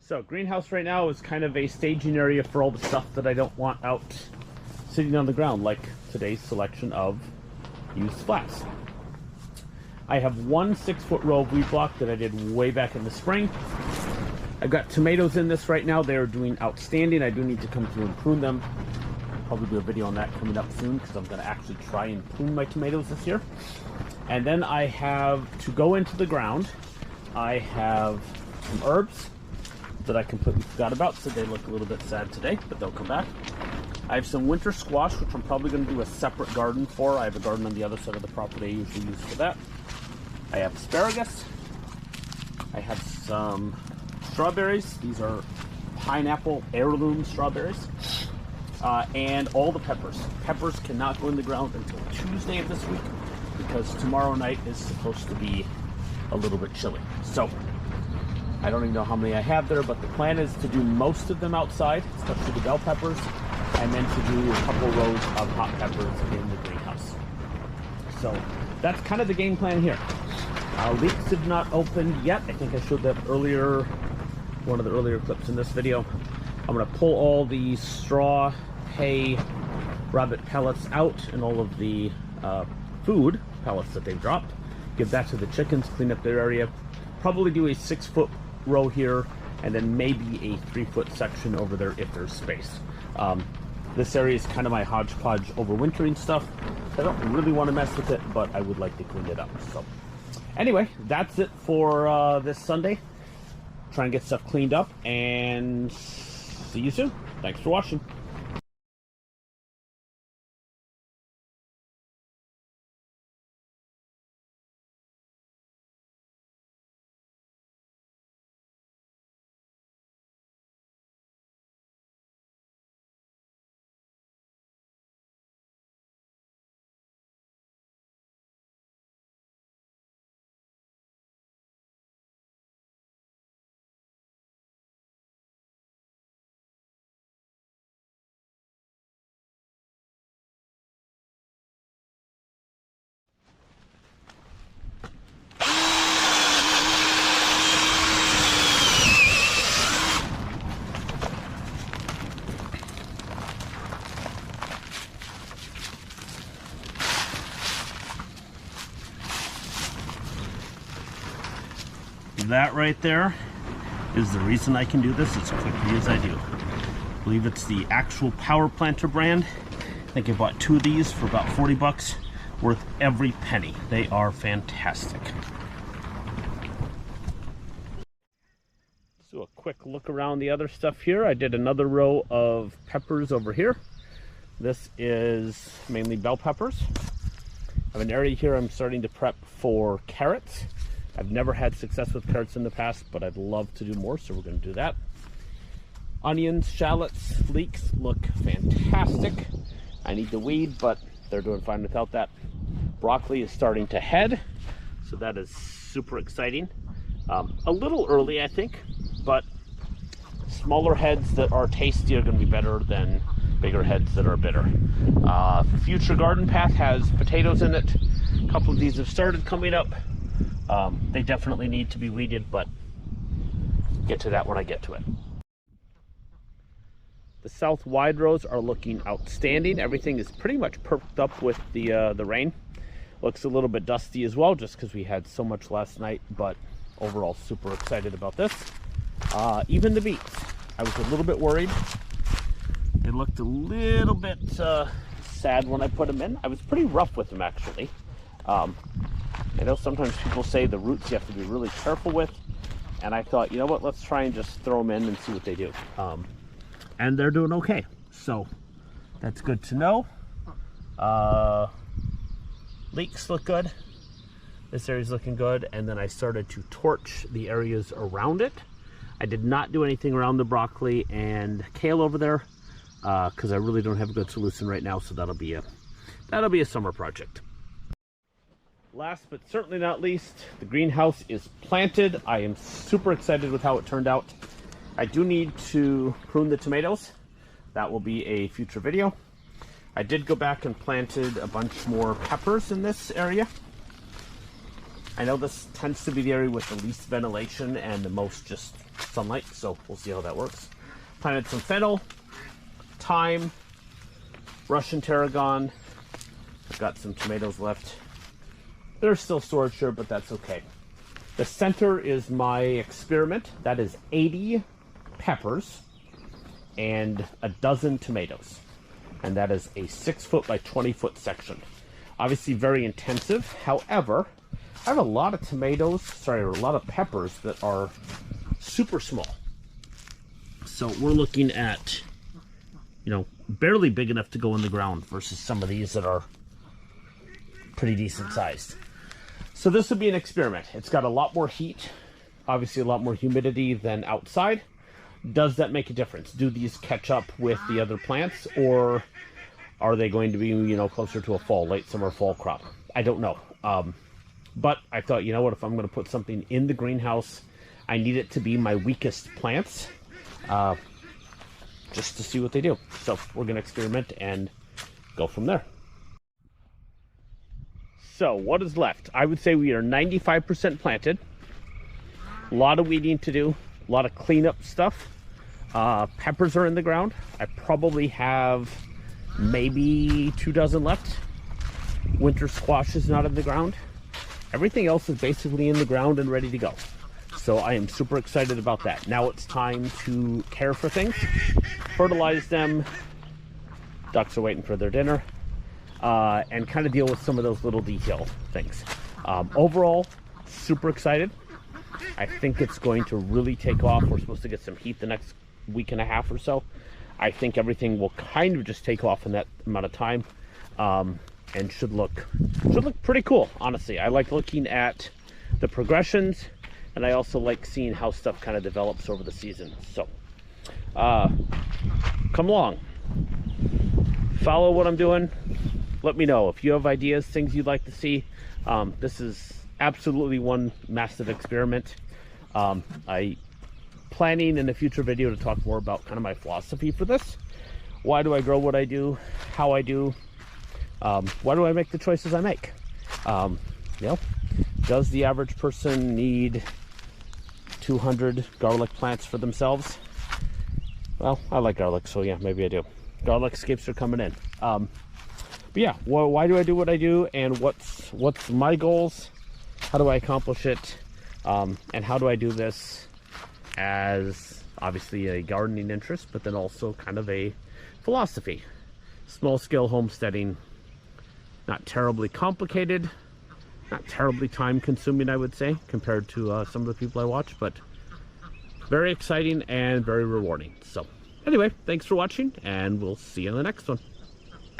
So greenhouse right now is kind of a staging area for all the stuff that I don't want out sitting on the ground, like today's selection of used flats. I have one 6-foot row of weed block that I did way back in the spring. I've got tomatoes in this right now. They're doing outstanding. I do need to come through and prune them. I'll probably do a video on that coming up soon because I'm going to actually try and prune my tomatoes this year. And then I have, to go into the ground, I have some herbs that I completely forgot about, so they look a little bit sad today, but they'll come back. I have some winter squash, which I'm probably going to do a separate garden for. I have a garden on the other side of the property I usually use for that. I have asparagus. I have some strawberries. These are pineapple heirloom strawberries. And all the peppers. Peppers cannot go in the ground until Tuesday of this week because tomorrow night is supposed to be a little bit chilly. So I don't even know how many I have there, but the plan is to do most of them outside, especially the bell peppers, and then to do a couple rows of hot peppers in the greenhouse. So that's kind of the game plan here. Leeks have not opened yet. I think I showed that earlier, one of the earlier clips in this video. I'm going to pull all the straw, hay, rabbit pellets out and all of the food pellets that they've dropped. Give that to the chickens, clean up their area. Probably do a 6-foot row here and then maybe a 3-foot section over there if there's space. This area is kind of my hodgepodge overwintering stuff. I don't really want to mess with it, but I would like to clean it up. So anyway, that's it for this Sunday. Try and get stuff cleaned up and see you soon. Thanks for watching. That right there is the reason I can do this as quickly as I do. I believe it's the actual Power Planter brand. I think I bought 2 of these for about 40 bucks, worth every penny. They are fantastic. So a quick look around the other stuff here. I did another row of peppers over here. This is mainly bell peppers. I have an area here I'm starting to prep for carrots. I've never had success with carrots in the past, but I'd love to do more, so we're going to do that. Onions, shallots, leeks look fantastic. I need the weed, but they're doing fine without that. Broccoli is starting to head, so that is super exciting. A little early, I think, but smaller heads that are tasty are going to be better than bigger heads that are bitter. Future Garden Path has potatoes in it. A couple of these have started coming up. They definitely need to be weeded, but get to that when I get to it. The south wide rows are looking outstanding. Everything is pretty much perked up with the rain. Looks a little bit dusty as well, just because we had so much last night, but overall super excited about this. Even the beets, I was a little bit worried. They looked a little bit sad when I put them in. I was pretty rough with them, actually. I know sometimes people say the roots you have to be really careful with, and I thought, you know what, let's try and just throw them in and see what they do. And they're doing okay, so that's good to know. Leeks look good. This area's looking good, and then I started to torch the areas around it. I did not do anything around the broccoli and kale over there because I really don't have a good solution right now, so that'll be a summer project. Last but certainly not least, the greenhouse is planted. I am super excited with how it turned out. I do need to prune the tomatoes. That will be a future video. I did go back and planted a bunch more peppers in this area. I know this tends to be the area with the least ventilation and the most just sunlight, so we'll see how that works. Planted some fennel, thyme, Russian tarragon. I've got some tomatoes left. There's still storage here, but that's okay. The center is my experiment. That is 80 peppers and a dozen tomatoes. And that is a 6-foot by 20-foot section. Obviously very intensive. However, I have a lot of a lot of peppers that are super small. So we're looking at, you know, barely big enough to go in the ground versus some of these that are pretty decent sized. So this would be an experiment. It's got a lot more heat, obviously a lot more humidity than outside. Does that make a difference? Do these catch up with the other plants, or are they going to be, you know, closer to a fall, late summer, fall crop? I don't know. But I thought, you know what, if I'm going to put something in the greenhouse, I need it to be my weakest plants, just to see what they do. So we're going to experiment and go from there. So what is left? I would say we are 95% planted. A lot of weeding to do, a lot of cleanup stuff. Peppers are in the ground. I probably have maybe 2 dozen left. Winter squash is not in the ground. Everything else is basically in the ground and ready to go. So I am super excited about that. Now it's time to care for things, fertilize them. Ducks are waiting for their dinner. And kind of deal with some of those little detail things. Overall, super excited. I think it's going to really take off. We're supposed to get some heat the next week and a half or so. I think everything will kind of just take off in that amount of time, and should look pretty cool, honestly. I like looking at the progressions, and I also like seeing how stuff kind of develops over the season. So come along, follow what I'm doing. Let me know if you have ideas, things you'd like to see. This is absolutely one massive experiment. I planning in a future video to talk more about kind of my philosophy for this. Why do I grow what I do? How I do? Why do I make the choices I make? You know, does the average person need 200 garlic plants for themselves? Well, I like garlic, so yeah, maybe I do. Garlic escapes are coming in. But yeah, why do I do what I do, and what's my goals? How do I accomplish it? And how do I do this as obviously a gardening interest, but then also kind of a philosophy? Small scale homesteading, not terribly complicated, not terribly time consuming, I would say, compared to some of the people I watch, but very exciting and very rewarding. So anyway, thanks for watching, and we'll see you in the next one.